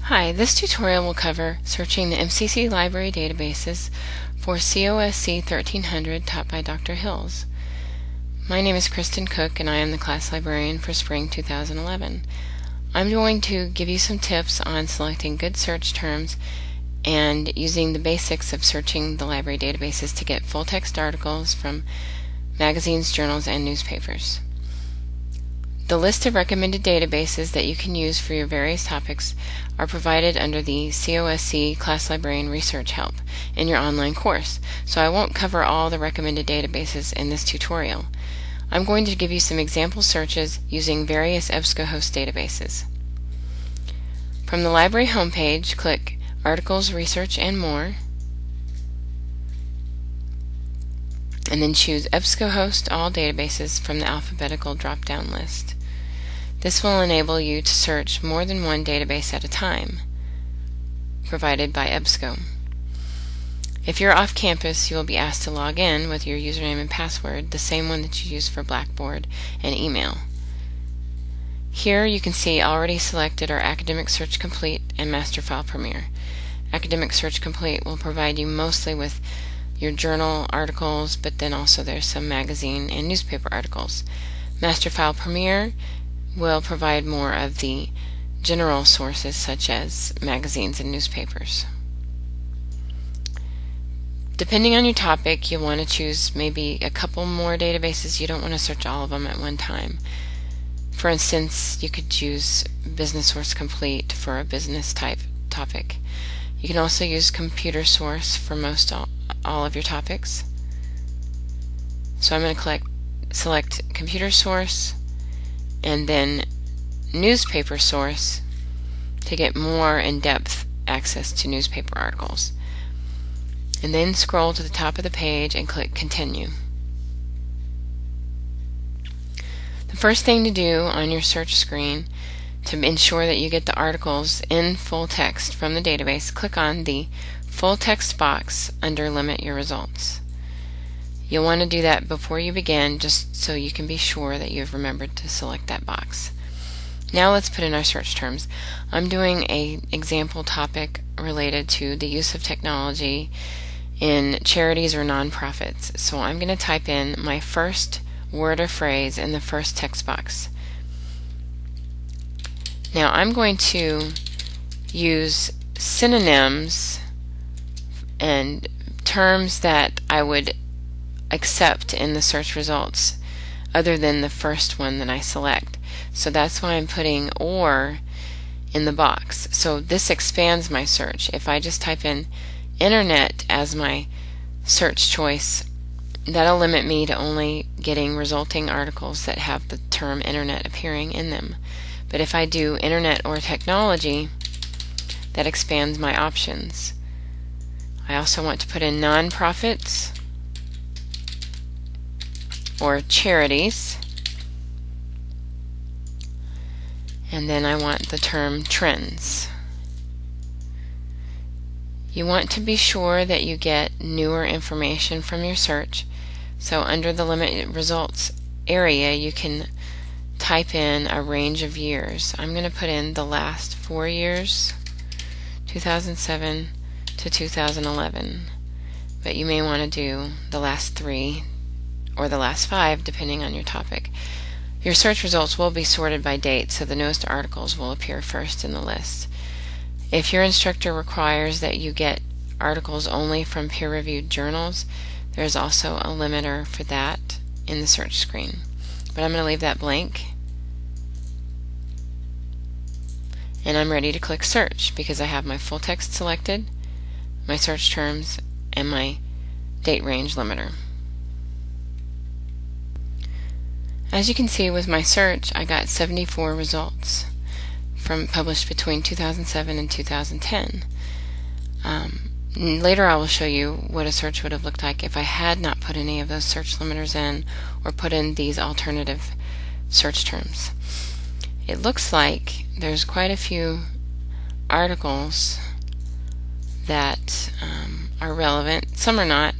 Hi, this tutorial will cover searching the MCC Library Databases for COSC 1300 taught by Dr. Hills. My name is Kristen Cook and I am the class librarian for spring 2011. I'm going to give you some tips on selecting good search terms and using the basics of searching the library databases to get full-text articles from magazines, journals, and newspapers. The list of recommended databases that you can use for your various topics are provided under the COSC Class Librarian Research Help in your online course, so I won't cover all the recommended databases in this tutorial. I'm going to give you some example searches using various Ebscohost databases. From the library homepage, click Articles, Research, and More, and then choose Ebscohost All Databases from the alphabetical drop-down list. This will enable you to search more than one database at a time, provided by EBSCO. If you're off campus, you will be asked to log in with your username and password, the same one that you use for Blackboard and email. Here you can see already selected are Academic Search Complete and Master File Premier. Academic Search Complete will provide you mostly with your journal articles, but then also there's some magazine and newspaper articles. Master File Premier will provide more of the general sources such as magazines and newspapers. Depending on your topic, you'll want to choose maybe a couple more databases. You don't want to search all of them at one time. For instance, you could choose Business Source Complete for a business type topic. You can also use Computer Source for all of your topics. So I'm going to select Computer Source and then Newspaper Source to get more in-depth access to newspaper articles. And then scroll to the top of the page and click Continue. The first thing to do on your search screen to ensure that you get the articles in full text from the database, click on the full text box under Limit Your Results. You'll want to do that before you begin, just so you can be sure that you've remembered to select that box. Now let's put in our search terms. I'm doing an example topic related to the use of technology in charities or nonprofits. So I'm going to type in my first word or phrase in the first text box. Now I'm going to use synonyms and terms that I would accept in the search results other than the first one that I select. So that's why I'm putting or in the box. So this expands my search. If I just type in internet as my search choice, that'll limit me to only getting resulting articles that have the term internet appearing in them. But if I do internet or technology, that expands my options. I also want to put in nonprofits or charities, and then I want the term trends. You want to be sure that you get newer information from your search, so under the Limit Results area you can type in a range of years. I'm going to put in the last 4 years, 2007 to 2011, but you may want to do the last 3 or the last 5 depending on your topic. Your search results will be sorted by date, so the newest articles will appear first in the list. If your instructor requires that you get articles only from peer-reviewed journals, there's also a limiter for that in the search screen. But I'm going to leave that blank. And I'm ready to click search because I have my full text selected, my search terms, and my date range limiter. As you can see with my search, I got 74 results published between 2007 and 2010. Later I will show you what a search would have looked like if I had not put any of those search limiters in or put in these alternative search terms. It looks like there's quite a few articles that are relevant. Some are not,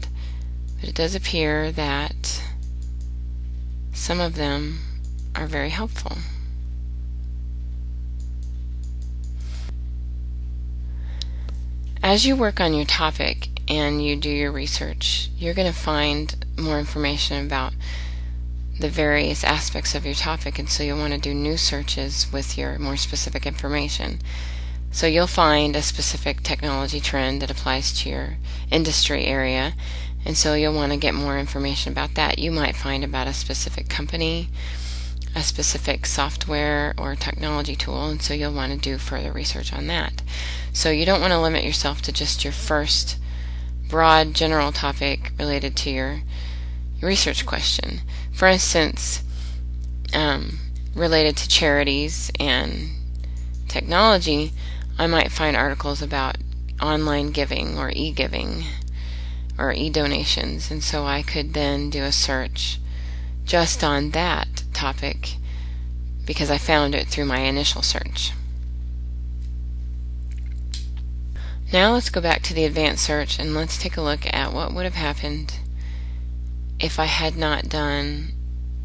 but it does appear that some of them are very helpful. as you work on your topic and you do your research, you're going to find more information about the various aspects of your topic, and so you'll want to do new searches with your more specific information. So you'll find a specific technology trend that applies to your industry area, and so you'll want to get more information about that. You might find about a specific company, a specific software or technology tool, and so you'll want to do further research on that. So you don't want to limit yourself to just your first broad general topic related to your research question. For instance, related to charities and technology, I might find articles about online giving or e-giving or e-donations, and so I could then do a search just on that topic because I found it through my initial search. Now let's go back to the advanced search and let's take a look at what would have happened if I had not done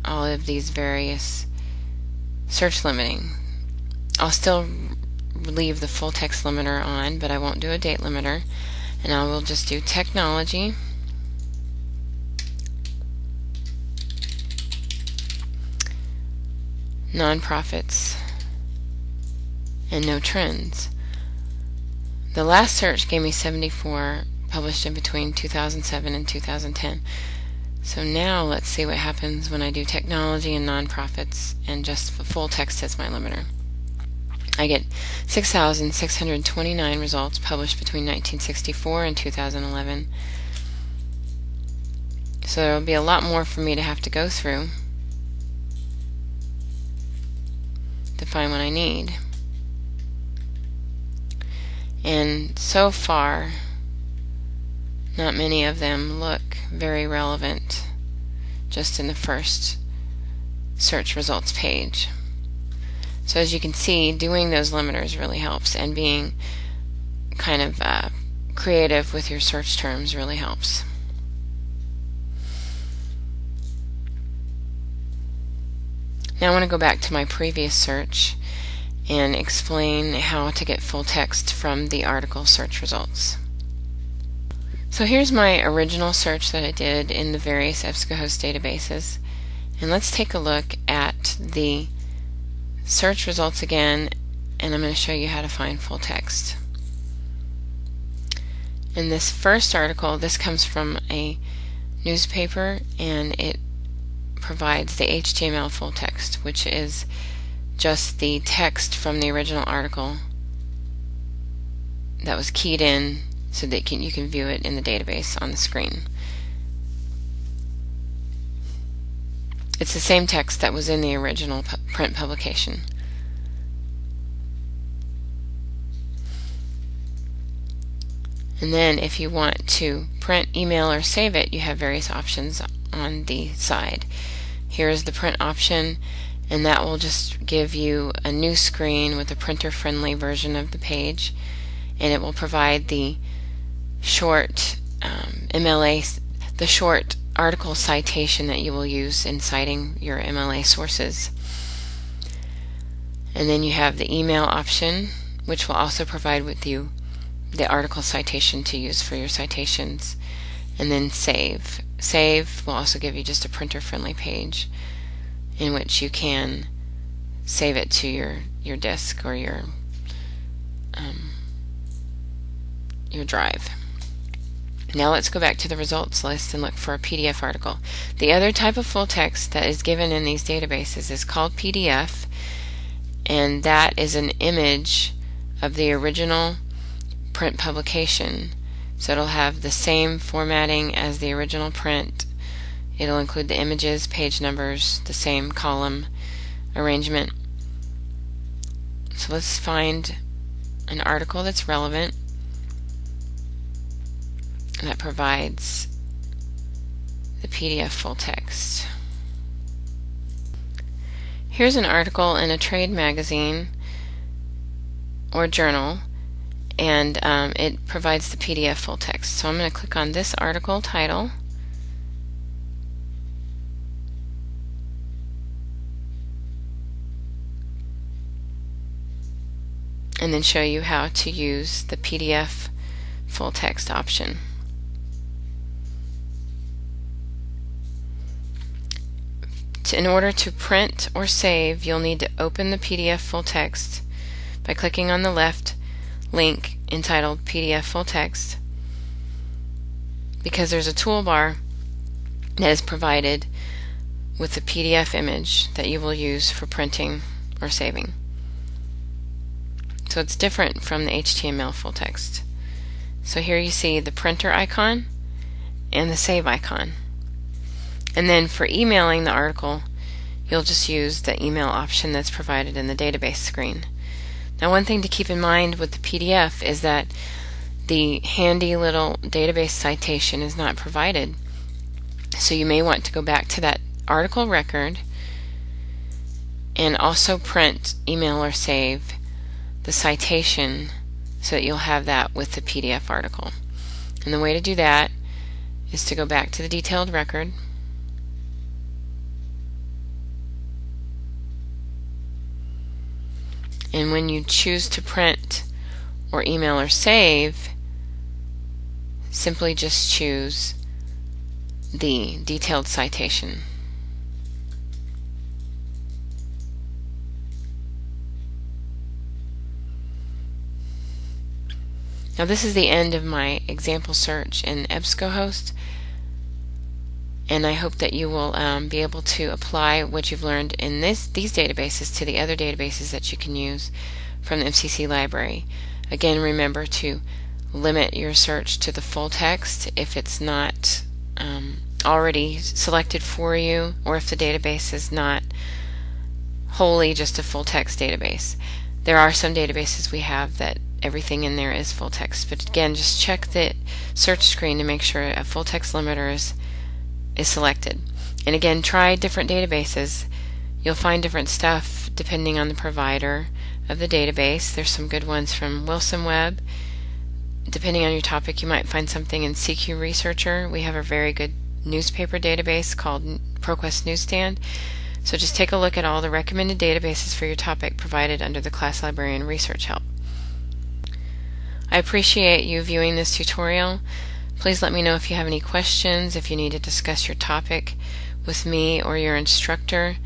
all of these various search limiting. I'll still leave the full text limiter on, but I won't do a date limiter, and I will just do technology, nonprofits, and no trends. The last search gave me 74 published in between 2007 and 2010. So now let's see what happens when I do technology and nonprofits and just full text as my limiter. I get 6,629 results published between 1964 and 2011. So there will be a lot more for me to have to go through to find what I need. And so far, not many of them look very relevant just in the first search results page. So as you can see, doing those limiters really helps, and being kind of creative with your search terms really helps. Now I want to go back to my previous search and explain how to get full text from the article search results. So here's my original search that I did in the various Ebscohost databases, and let's take a look at the search results again, and I'm going to show you how to find full text. In this first article, this comes from a newspaper, and it provides the HTML full text, which is just the text from the original article that was keyed in so that you can view it in the database on the screen. It's the same text that was in the original print publication. And then if you want to print, email, or save it, you have various options on the side. Here is the print option, and that will just give you a new screen with a printer-friendly version of the page, and it will provide the short MLA, the short article citation that you will use in citing your MLA sources. And then you have the email option, which will also provide with you the article citation to use for your citations. And then save. Save will also give you just a printer-friendly page in which you can save it to your disk or your drive. Now let's go back to the results list and look for a PDF article. The other type of full text that is given in these databases is called PDF, and that is an image of the original print publication. So it'll have the same formatting as the original print. It'll include the images, page numbers, the same column arrangement. So let's find an article that's relevant and that provides the PDF full text. Here's an article in a trade magazine or journal, and it provides the PDF full text. So I'm going to click on this article title, and then show you how to use the PDF full text option. In order to print or save, you'll need to open the PDF full text by clicking on the left link entitled PDF Full Text, because there's a toolbar that is provided with the PDF image that you will use for printing or saving. So it's different from the HTML full text. So here you see the printer icon and the save icon. And then for emailing the article, you'll just use the email option that's provided in the database screen. Now, one thing to keep in mind with the PDF is that the handy little database citation is not provided. So you may want to go back to that article record and also print, email, or save the citation so that you'll have that with the PDF article. And the way to do that is to go back to the detailed record, and when you choose to print or email or save, simply just choose the detailed citation. Now this is the end of my example search in Ebscohost, and I hope that you will be able to apply what you've learned in these databases to the other databases that you can use from the MCC library. Again, remember to limit your search to the full text if it's not already selected for you, or if the database is not wholly just a full text database. There are some databases we have that everything in there is full text, but again, just check the search screen to make sure a full text limiter is selected. And again, try different databases. You'll find different stuff depending on the provider of the database. There's some good ones from Wilson Web. Depending on your topic, you might find something in CQ Researcher. We have a very good newspaper database called ProQuest Newsstand. So just take a look at all the recommended databases for your topic provided under the Class Librarian Research Help. I appreciate you viewing this tutorial. Please let me know if you have any questions, if you need to discuss your topic with me or your instructor.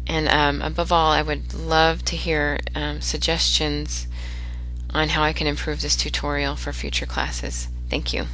And above all, I would love to hear suggestions on how I can improve this tutorial for future classes. Thank you.